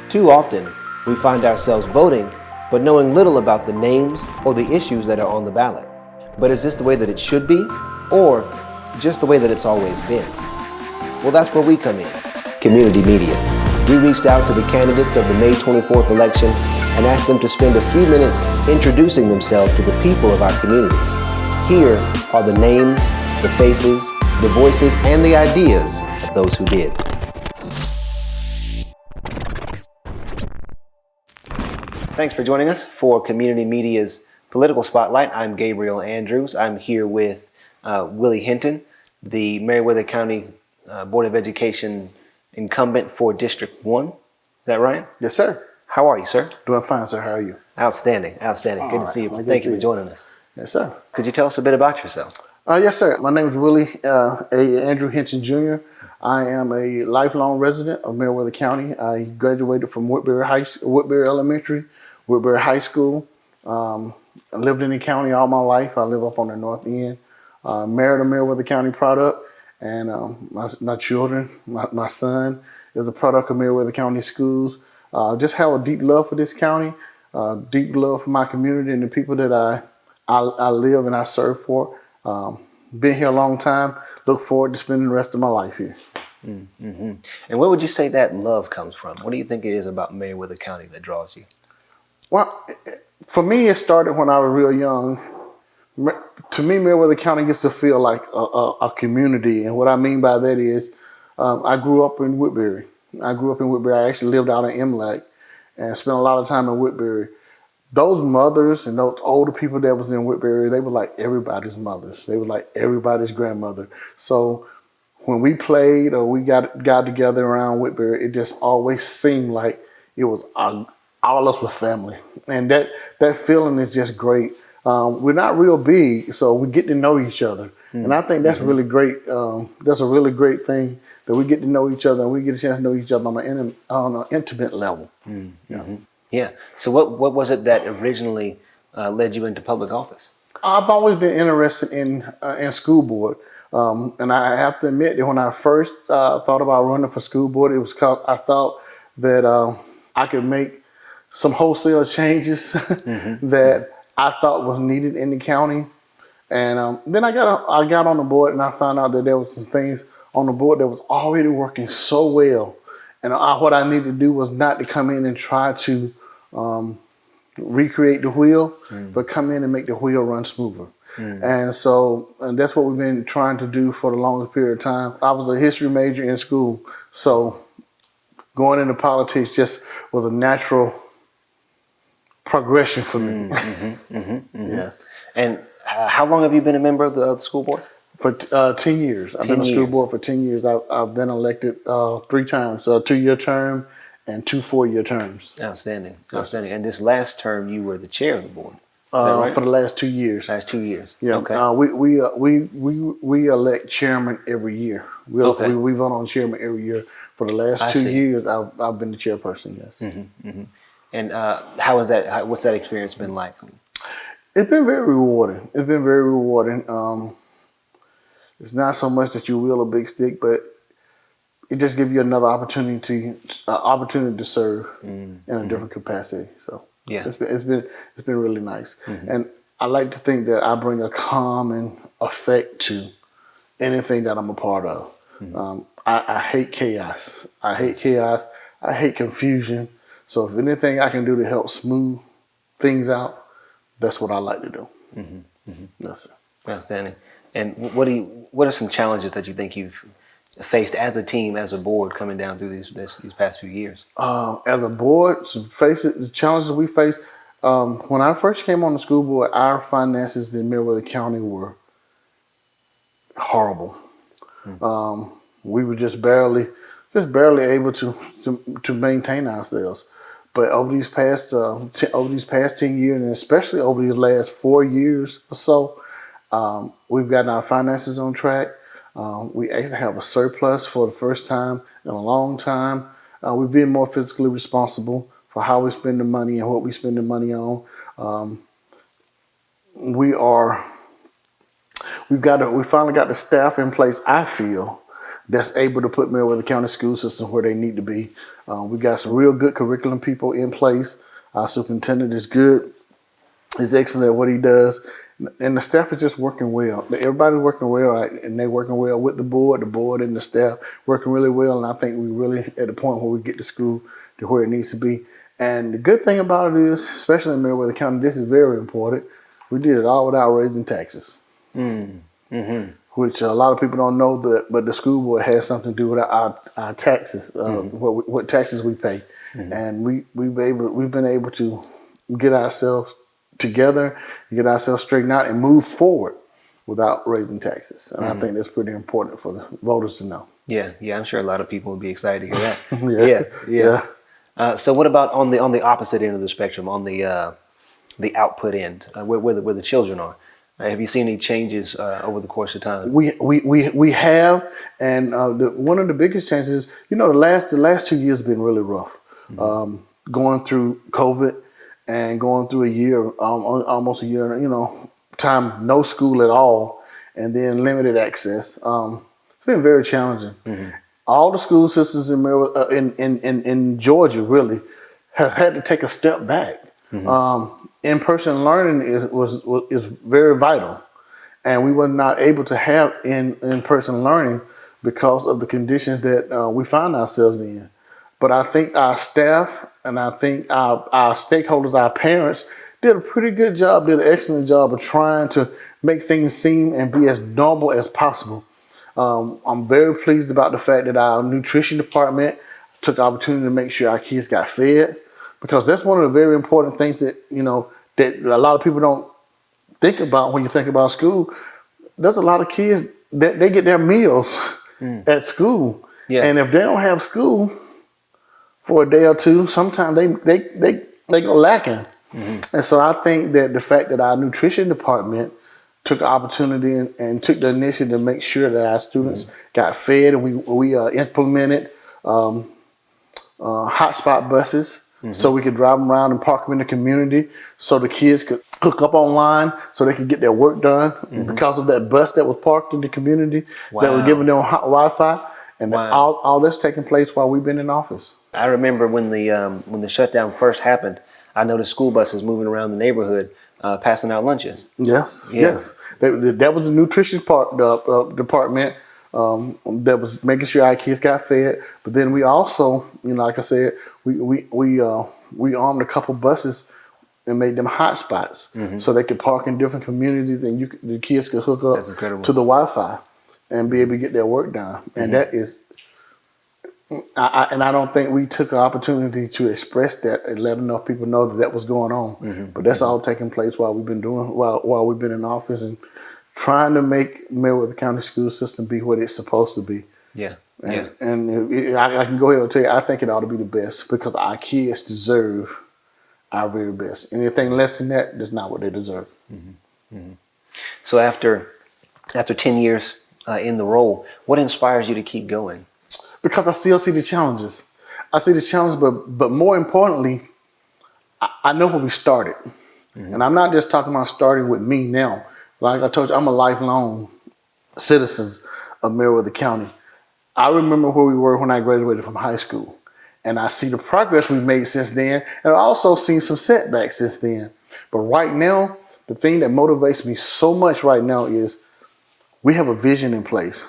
Too often, we find ourselves voting, but knowing little about the names or the issues that are on the ballot. But is this the way that it should be, or just the way that it's always been? Well, that's where we come in, community media. We reached out to the candidates of the May 24th election and asked them to spend a few minutes introducing themselves to the people of our communities. Here are the names, the faces, the voices, and the ideas of those who did. Thanks for joining us for Community Media's Political Spotlight. I'm Gabriel Andrews. I'm here with Willie Hinton, the Meriwether County Board of Education incumbent for District 1. Is that right? Yes, sir. How are you, sir? Doing fine, sir. How are you? Outstanding, outstanding. Good to see you. Thank you for joining us. Yes, sir. Could you tell us a bit about yourself? Yes, sir. My name is Willie Andrew Hinton Jr. I am a lifelong resident of Meriwether County. I graduated from Woodbury Elementary, Woodbury High School. I lived in the county all my life. I live up on the north end. Married a Meriwether County product, and my children, my son is a product of Meriwether County schools. Just have a deep love for this county, deep love for my community and the people that I live and I serve for. Been here a long time. Look forward to spending the rest of my life here. Mm-hmm. And where would you say that love comes from? What do you think it is about Meriwether County that draws you? Well, for me, it started when I was real young. To me, Meriwether County gets to feel like a community. And what I mean by that is I grew up in Woodbury. I actually lived out in Imlach and spent a lot of time in Woodbury. Those mothers and those older people that was in Woodbury, they were like everybody's mothers. They were like everybody's grandmother. So when we played or we got together around Woodbury, it just always seemed like it was all of us was family. And that feeling is just great. We're not real big, so we get to know each other. And I think that's really great. That's a really great thing, that we get to know each other and we get a chance to know each other on an intimate level. Yeah. So what was it that originally led you into public office? I've always been interested in school board. And I have to admit that when I first thought about running for school board, it was because I thought that I could make some wholesale changes that I thought was needed in the county. And then I got on the board and I found out that there was some things on the board that was already working so well. And what I needed to do was not to come in and try to recreate the wheel, but come in and make the wheel run smoother. And that's what we've been trying to do for the longest period of time. I was a history major in school, so going into politics just was a natural progression for me. Yes. And how long have you been a member of the school board? For 10 years. I've been on the school board for 10 years. I've been elected 3 times, a 2-year term and 2 4-year terms. Outstanding. Outstanding. And this last term, you were the chair of the board. Right? For the last 2 years. Last 2 years. Yeah. Okay. We elect chairman every year. We vote on chairman every year. For the last 2 years, I've been the chairperson. Yes. And how is that? What's that experience been like? It's been very rewarding. It's not so much that you wield a big stick, but it just gives you another opportunity to serve in a different capacity. So yeah, it's been really nice. And I like to think that I bring a calming effect to anything that I'm a part of. I hate chaos. I hate confusion. So if anything I can do to help smooth things out, that's what I like to do. Yes, sir. Outstanding. And what are some challenges that you think you've faced as a team, as a board, coming down through these past few years? As a board, the challenges we faced, when I first came on the school board, our finances in Meriwether County were horrible. We were just barely able to maintain ourselves. But over these past 10 years, and especially over these last 4 years or so, we've gotten our finances on track. We actually have a surplus for the first time in a long time. We've been more fiscally responsible for how we spend the money and what we spend the money on. We finally got the staff in place, I feel, that's able to put Meriwether County school system where they need to be. We got some real good curriculum people in place. Our superintendent is good. He's excellent at what he does. And the staff is just working well. Everybody's working well, right? And they're working well with the board and the staff working really well. And I think we're really at the point where we get the school to where it needs to be. And the good thing about it is, especially in Meriwether County, this is very important. We did it all without raising taxes, which a lot of people don't know. But the school board has something to do with our taxes, what taxes we pay, and we've been able to get ourselves together, get ourselves straightened out, and move forward without raising taxes. And I think that's pretty important for the voters to know. Yeah, I'm sure a lot of people would be excited to hear that. Yeah. So what about on the opposite end of the spectrum, on the output end, where the children are? Have you seen any changes over the course of time? We have, and one of the biggest changes, the last 2 years have been really rough. Going through COVID and going through a year, almost a year, time no school at all, and then limited access. It's been very challenging. All the school systems in Georgia really have had to take a step back. In-person learning is very vital, and we were not able to have in-person learning because of the conditions that we find ourselves in. But I think our staff and I think our stakeholders, our parents, did a pretty good job, did an excellent job of trying to make things seem and be as normal as possible. I'm very pleased about the fact that our nutrition department took the opportunity to make sure our kids got fed, because that's one of the very important things that that a lot of people don't think about when you think about school. There's a lot of kids that they get their meals at school, and if they don't have school for a day or two, sometimes they go lacking. And so I think that the fact that our nutrition department took the opportunity and took the initiative to make sure that our students got fed, and we implemented hotspot buses so we could drive them around and park them in the community so the kids could hook up online so they could get their work done because of that bus that was parked in the community that was giving them hot Wi-Fi. And all this taking place while we've been in office. I remember when the shutdown first happened, I noticed school buses moving around the neighborhood, passing out lunches. Yes. That was the nutrition department that was making sure our kids got fed. But then we also, like I said, we armed a couple buses and made them hot spots so they could park in different communities, and the kids could hook up to the Wi-Fi and be able to get their work done. And that is, I don't think we took an opportunity to express that and let enough people know that was going on. But that's all taking place while we've been in office and trying to make Meriwether County school system be what it's supposed to be. And I can go ahead and tell you, I think it ought to be the best, because our kids deserve our very best. Anything less than that is not what they deserve. So after 10 years in the role, what inspires you to keep going? Because I still see the challenges. I see the challenge, but more importantly, I know where we started. And I'm not just talking about starting with me now. Like I told you, I'm a lifelong citizen of Meriwether County. I remember where we were when I graduated from high school. And I see the progress we've made since then. And I've also seen some setbacks since then. But right now, the thing that motivates me so much right now is we have a vision in place.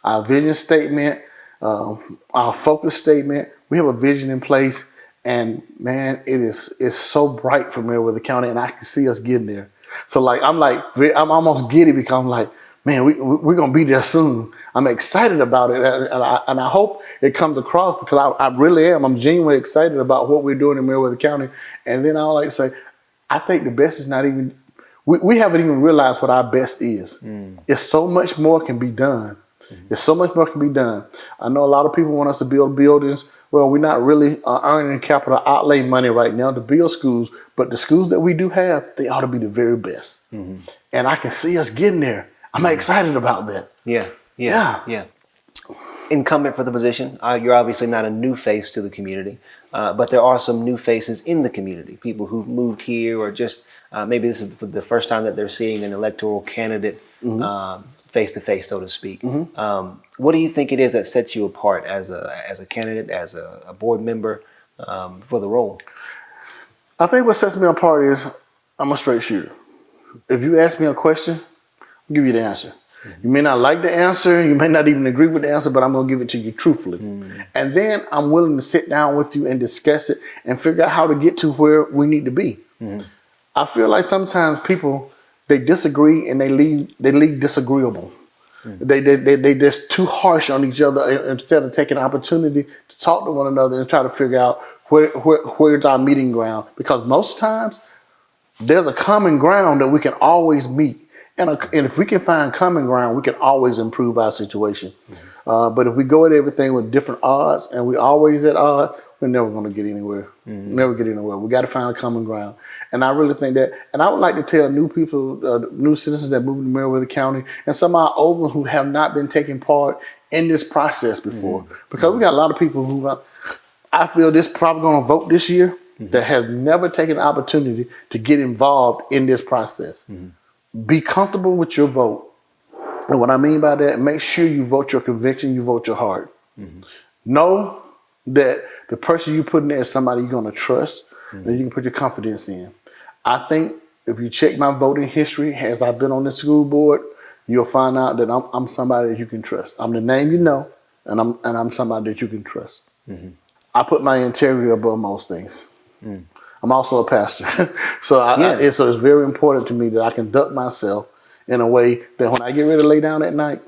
Our vision statement, our focus statement, we have a vision in place. And man, it's so bright for Meriwether County, and I can see us getting there. So I'm almost giddy, because I'm like, man, we're going to be there soon. I'm excited about it, and I hope it comes across, because I really am. I'm genuinely excited about what we're doing in Meriwether County. And then I would like to say, I think the best is not even, we haven't even realized what our best is. It's so much more can be done. There's so much more can be done. I know a lot of people want us to build buildings. Well, we're not really earning capital outlay money right now to build schools, but the schools that we do have, they ought to be the very best. And I can see us getting there. I'm excited about that. Yeah. Incumbent for the position. You're obviously not a new face to the community, but there are some new faces in the community. People who've moved here, or just maybe this is the first time that they're seeing an electoral candidate face to face, so to speak. What do you think it is that sets you apart as a candidate, as a board member for the role? I think what sets me apart is I'm a straight shooter. If you ask me a question, I'll give you the answer. You may not like the answer, you may not even agree with the answer, but I'm going to give it to you truthfully. And then I'm willing to sit down with you and discuss it and figure out how to get to where we need to be. I feel like sometimes people, they disagree and they leave disagreeable. They just too harsh on each other instead of taking an opportunity to talk to one another and try to figure out where's our meeting ground. Because most times there's a common ground that we can always meet. And if we can find common ground, we can always improve our situation. But if we go at everything with different odds and we always at odds, we're never going to get anywhere. Never get anywhere. We got to find a common ground. And I really think that, and I would like to tell new people, new citizens that move to Meriwether County, and some of our old ones who have not been taking part in this process before. Because we got a lot of people who, I feel this probably going to vote this year that have never taken the opportunity to get involved in this process. Be comfortable with your vote. And what I mean by that, make sure you vote your conviction, you vote your heart. Know that the person you put in there is somebody you're going to trust, and you can put your confidence in. I think if you check my voting history, as I've been on the school board, you'll find out that I'm somebody that you can trust. I'm the name you know, and I'm somebody that you can trust. I put my integrity above most things. I'm also a pastor. So it's very important to me that I conduct myself in a way that when I get ready to lay down at night,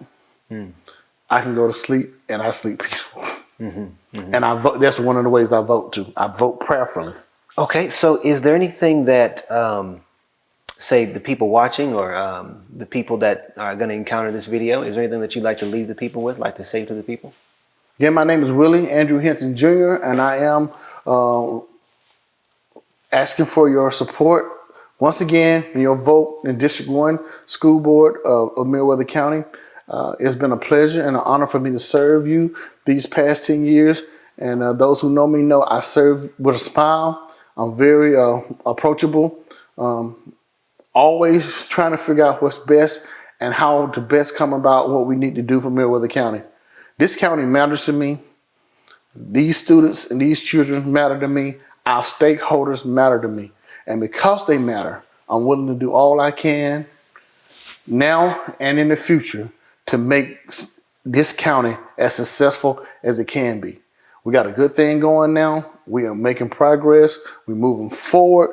I can go to sleep and I sleep peaceful. And I vote. That's one of the ways I vote too. I vote prayerfully. Okay, so is there anything that, say, the people watching or the people that are going to encounter this video, is there anything that you'd like to leave the people with, like to say to the people? Again, my name is Willie Andrew Hinton Jr., and I am asking for your support once again in your vote in District 1 School Board of Meriwether County. It's been a pleasure and an honor for me to serve you these past 10 years. And those who know me know I serve with a smile. I'm very approachable, always trying to figure out what's best and how to best come about what we need to do for Meriwether County. This county matters to me. These students and these children matter to me. Our stakeholders matter to me. And because they matter, I'm willing to do all I can now and in the future to make this county as successful as it can be. We got a good thing going now. We are making progress. We're moving forward.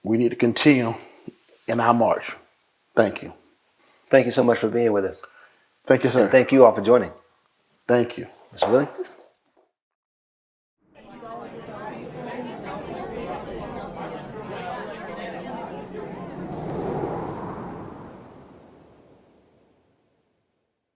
We need to continue in our march. Thank you. Thank you so much for being with us. Thank you, sir. And thank you all for joining. Thank you. Mr. Willie?